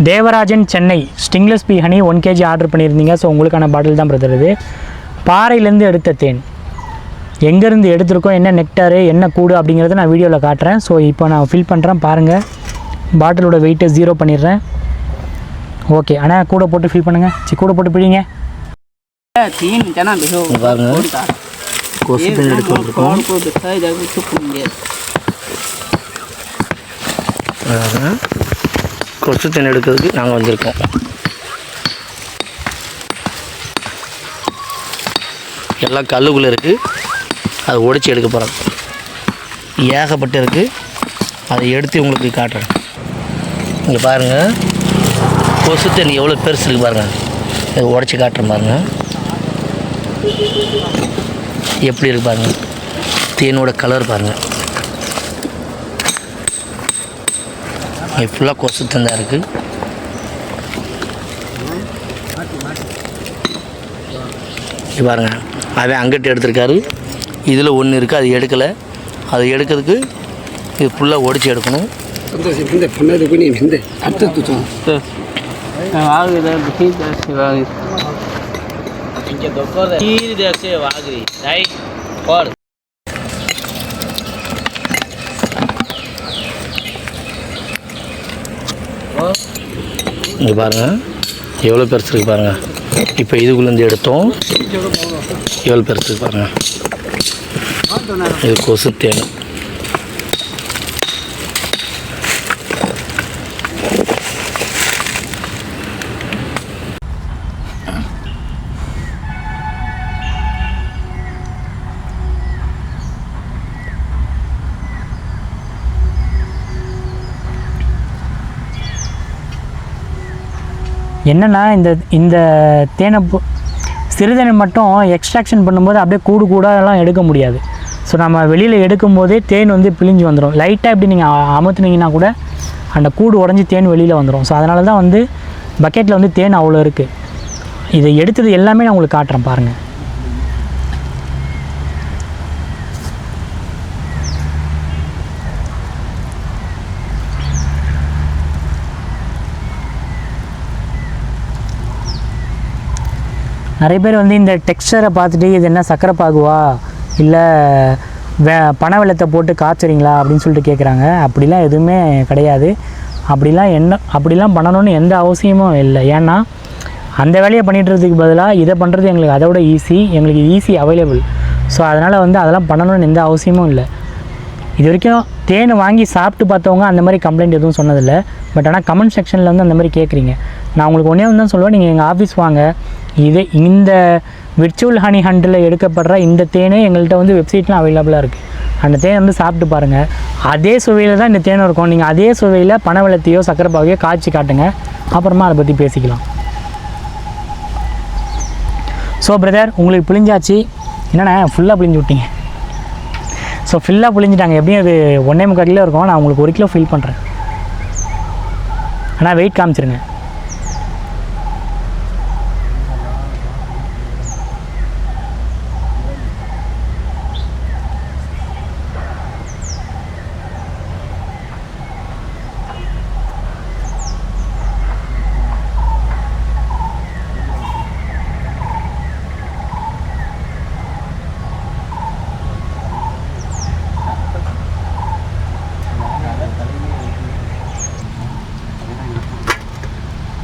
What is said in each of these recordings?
Devarajan Chennai stingless பீ honey 1 kg order பண்ணியிருந்தீங்க. So உங்களுக்கான bottle தான் பிரதர் இது. பாறையிலேருந்து எடுத்த தேன் எங்கேருந்து எடுத்திருக்கோம், என்ன நெக்டாரு என்ன கூடு அப்படிங்கிறத நான் வீடியோவில் காட்டுறேன். ஸோ இப்போ நான் ஃபில் பண்ணுறேன் பாருங்கள். பாட்டிலோட வெயிட்டை 0 பண்ணிடுறேன். ஓகே, ஆனால் கூட போட்டு ஃபில் பண்ணுங்கள். கூட போட்டு பிடிங்க. கொசு தேன் எடுத்து வந்துருக்கோம். கொசு தேன் எடுக்கிறதுக்கு நாங்கள் வந்திருக்கோம். எல்லாம் கல்லுக்குள்ளே இருக்குது, அதை உடைச்சி எடுக்க போகிறோம். ஏகப்பட்டு இருக்குது, அதை எடுத்து உங்களுக்கு காட்டுறேன். இங்கே பாருங்கள், கொசு தேன் எவ்வளோ பெருசு இருக்குது பாருங்கள். இதை உடைச்சி காட்டுறேன் பாருங்கள், எப்படி இருக்கு பாருங்கள். தேனோட கலர் பாருங்கள். இது ஃபுல்லாக கொசு தேன் தான் இருக்குது. இது பாருங்கள், அவன் அங்கிட்டு எடுத்திருக்காரு. இதில் ஒன்று இருக்குது, அது எடுக்கலை. அதை எடுக்கிறதுக்கு இது ஃபுல்லாக ஒடிச்சு எடுக்கணும். இங்கே பாருங்கள் எவ்வளோ பெருசு இருக்குது பாருங்கள். இப்போ இதுக்குள்ளேருந்து எடுத்தோம், எவ்வளோ பெருசு இருக்குது பாருங்கள். இது கொசு தேன். என்னென்னா இந்த தேனை சிறுதேனை மட்டும் எக்ஸ்ட்ராக்ஷன் பண்ணும்போது அப்படியே கூடாதெல்லாம் எடுக்க முடியாது. ஸோ நம்ம வெளியில் எடுக்கும் போதே தேன் வந்து பிழிஞ்சு வந்துடும். லைட்டாக இப்படி நீங்கள் அமுத்துனீங்கன்னா கூட அந்த கூடு உடஞ்சி தேன் வெளியில் வந்துடும். ஸோ அதனால தான் வந்து பக்கெட்டில் வந்து தேன் அவ்வளோ இருக்குது. இதை எடுத்தது எல்லாமே நான் உங்களுக்கு காட்டுறேன் பாருங்கள். நிறைய பேர் வந்து இந்த டெக்ஸ்டரை பார்த்துட்டு இது என்ன சக்கரை பாகுவா இல்லை பனை வெள்ளத்தை போட்டு காய்ச்சுறீங்களா அப்படின்னு சொல்லிட்டு கேட்குறாங்க. அப்படிலாம் எதுவுமே கிடையாது. அப்படிலாம் பண்ணணும்னு எந்த அவசியமும் இல்லை. ஏன்னா அந்த வேலையை பண்ணிட்டுறதுக்கு பதிலாக இதை பண்ணுறது எங்களுக்கு அதோட ஈஸி, எங்களுக்கு ஈஸி அவைலபிள். ஸோ அதனால் வந்து அதெல்லாம் பண்ணணும்னு எந்த அவசியமும் இல்லை. இது வரைக்கும் தேன் வாங்கி சாப்பிட்டு பார்த்தவங்க அந்த மாதிரி கம்ப்ளைண்ட் எதுவும் சொன்னதில்லை. பட் ஆனால் கமெண்ட் செக்ஷனில் வந்து அந்த மாதிரி கேட்குறீங்க. நான் உங்களுக்கு ஒன்றே வந்து தான் சொல்லுவேன், நீங்கள் எங்கள் ஆஃபீஸ் வாங்க. இந்த விர்ச்சுவல் ஹனி ஹண்டில் எடுக்கப்படுற இந்த தேனே எங்கள்கிட்ட வந்து வெப்சைட்லாம் அவைலபிளாக இருக்குது. அந்த தேனை வந்து சாப்பிட்டு பாருங்கள். அதே சுவையில் தான் இந்த தேன் இருக்கும். நீங்கள் அதே சுவையில் பனை வெள்ளத்தையோ சக்கரை பாகையோ காய்ச்சி காட்டுங்க, அப்புறமா அதை பற்றி பேசிக்கலாம். ஸோ பிரதர், உங்களுக்கு பிழிஞ்சாச்சு. என்னென்ன ஃபுல்லாக பிழிஞ்சு விட்டீங்க. ஸோ ஃபுல்லாக பிழிஞ்சிட்டாங்க. எப்படியும் அது 1.25 கிலோ இருக்கும். நான் உங்களுக்கு 1 கிலோ ஃபில் பண்ணுறேன். ஆனால் வெயிட் காமிச்சிருங்க.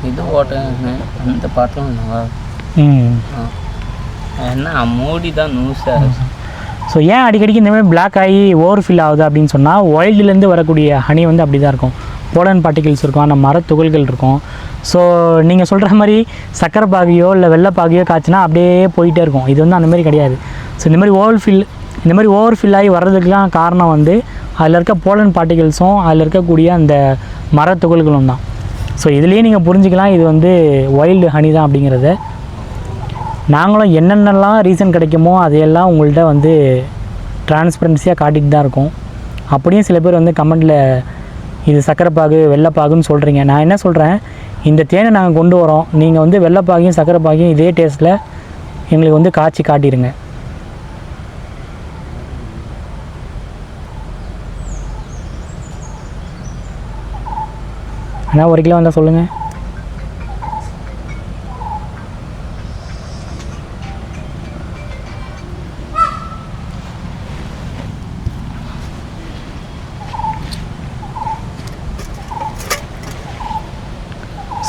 இது போட்டேன் அந்த பாட்டும் என்ன மூடி தான் நூஸாக. ஸோ ஏன் அடிக்கடிக்கு இந்த மாதிரி பிளாக் ஆகி ஓவர் ஃபில் ஆகுது அப்படின்னு சொன்னால், ஒயில்டுலேருந்து வரக்கூடிய ஹனி வந்து அப்படி தான் இருக்கும். போலன் பார்ட்டிகல்ஸ் இருக்கும், அந்த மரத்துகள்கள் இருக்கும். ஸோ நீங்கள் சொல்கிற மாதிரி சக்கரை பாகையோ இல்லை வெள்ளைப்பாகையோ காய்ச்சினா அப்படியே போயிட்டே இருக்கும். இது வந்து அந்த மாதிரி கிடையாது. ஸோ இந்த மாதிரி ஓவர் ஃபில் ஆகி வர்றதுக்கெலாம் காரணம் வந்து அதில் இருக்க போலன் பார்ட்டிகல்ஸும் அதில் இருக்கக்கூடிய அந்த மரத்துகள்களும் தான். ஸோ இதுலேயே நீங்கள் புரிஞ்சுக்கலாம் இது வந்து வைல்டு ஹனி தான் அப்படிங்கிறத. நாங்களும் என்னென்னலாம் ரீசன் கிடைக்குமோ அதையெல்லாம் உங்கள்கிட்ட வந்து டிரான்ஸ்பரன்சியாக காட்டிகிட்டு தான் இருக்கோம். அப்படியும் சில பேர் வந்து கமெண்டில் இது சக்கரைப்பாகு வெள்ளைப்பாகுன்னு சொல்கிறீங்க. நான் என்ன சொல்கிறேன், இந்த தேனை நாங்கள் கொண்டு வரோம், நீங்கள் வந்து வெள்ளைப்பாகையும் சக்கரைப்பாகையும் இதே டேஸ்ட்டில் எங்களுக்கு வந்து காய்ச்சி காட்டிடுங்க. ஆனால் 1 கிலோ வந்தால் சொல்லுங்கள்.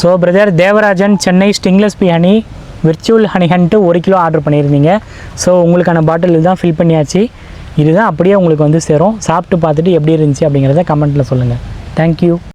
So brother Devarajan Chennai stingless bee honey virtual honey hunt 1 kilo order பண்ணியிருந்தீங்க. ஸோ உங்களுக்கான பாட்டில் தான் ஃபில் பண்ணியாச்சு. இதுதான் அப்படியே உங்களுக்கு வந்து சேரும். சாப்பிட்டு பார்த்துட்டு எப்படி இருந்துச்சு அப்படிங்கிறத கமெண்ட்டில் சொல்லுங்கள். தேங்க்யூ.